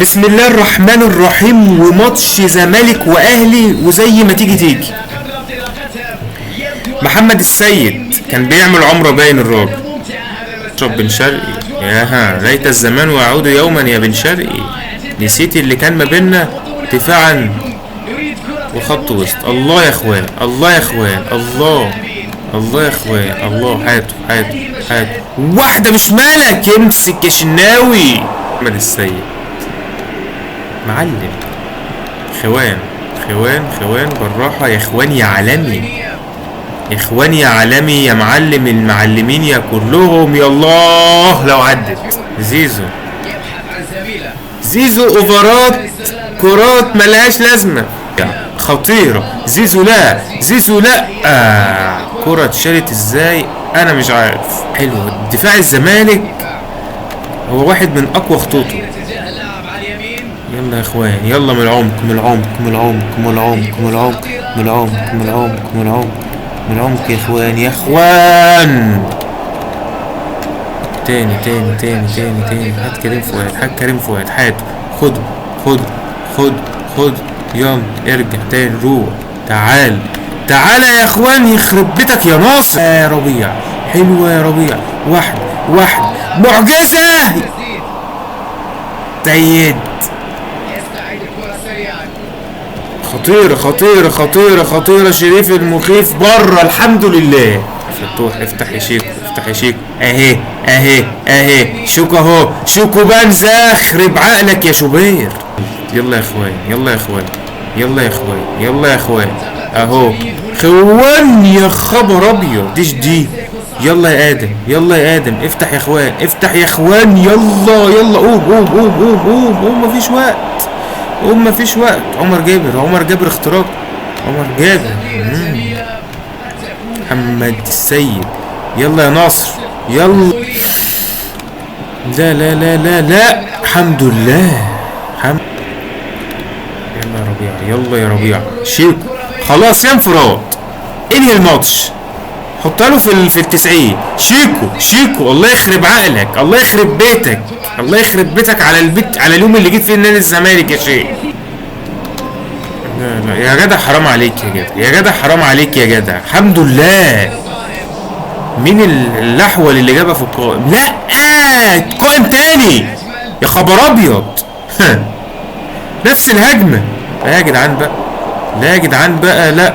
بسم الله الرحمن الرحيم. وماتش زمالك واهلي وزي ما تيجي تيجي. محمد السيد كان بيعمل عمره باين الراجل. اشرب بن شرقي ياها ليت الزمان ويعود يوما يا بن شرقي. نسيت اللي كان ما بينا دفاعا وخط وسط. الله يا اخوان، الله يا اخوان، الله الله يا اخوان، الله. هاتوا واحدة مش مالك، امسك يا شناوي. محمد السيد معلم. خوان بالراحة يا اخوان يا عالمي، يا اخوان يا عالمي يا معلم المعلمين يا كلهم. يا الله لو عدت. زيزو اوفرات كرات ملهاش لازمة خطيرة. زيزو لا كرة اتشالت ازاي انا مش عارف. حلو دفاع الزمالك هو واحد من اقوى خطوطه. يلا يا اخوان يلا، من العمق يا اخوان يا اخوان. تاني هات كريم فؤاد هاته. خد يلا ارجع تاني، روح تعال يا اخوان، يخرب بيتك يا ناصر يا ربيع. حلوة يا ربيع، واحد معجزة. سيد خطيرة. شريف المخيف بره الحمد لله. فتوح افتح يا شيكو اهي شوكو بنزا خرب عقلك يا شوبير. يلا يا اخوان اهو خوان يا خبر ابيض دي. يلا يا ادم افتح يا اخوان يلا قوم مفيش وقت. عمر جابر اختراق. محمد السيد يلا يا ناصر يلا. لا الحمد لله. يلا يا ربيع شيكو خلاص يا انفراد. انهي الماتش، حطها له في 90. شيكو الله يخرب عقلك، الله يخرب بيتك على اليوم اللي جيت فيه نادي الزمالك يا شيخ. لا يا جدع حرام عليك يا جدع الحمد لله. مين الاحول اللي جابها في القائم؟ لا قائم تاني يا خبر ابيض. نفس الهجمة. لا يا جدعان بقى لا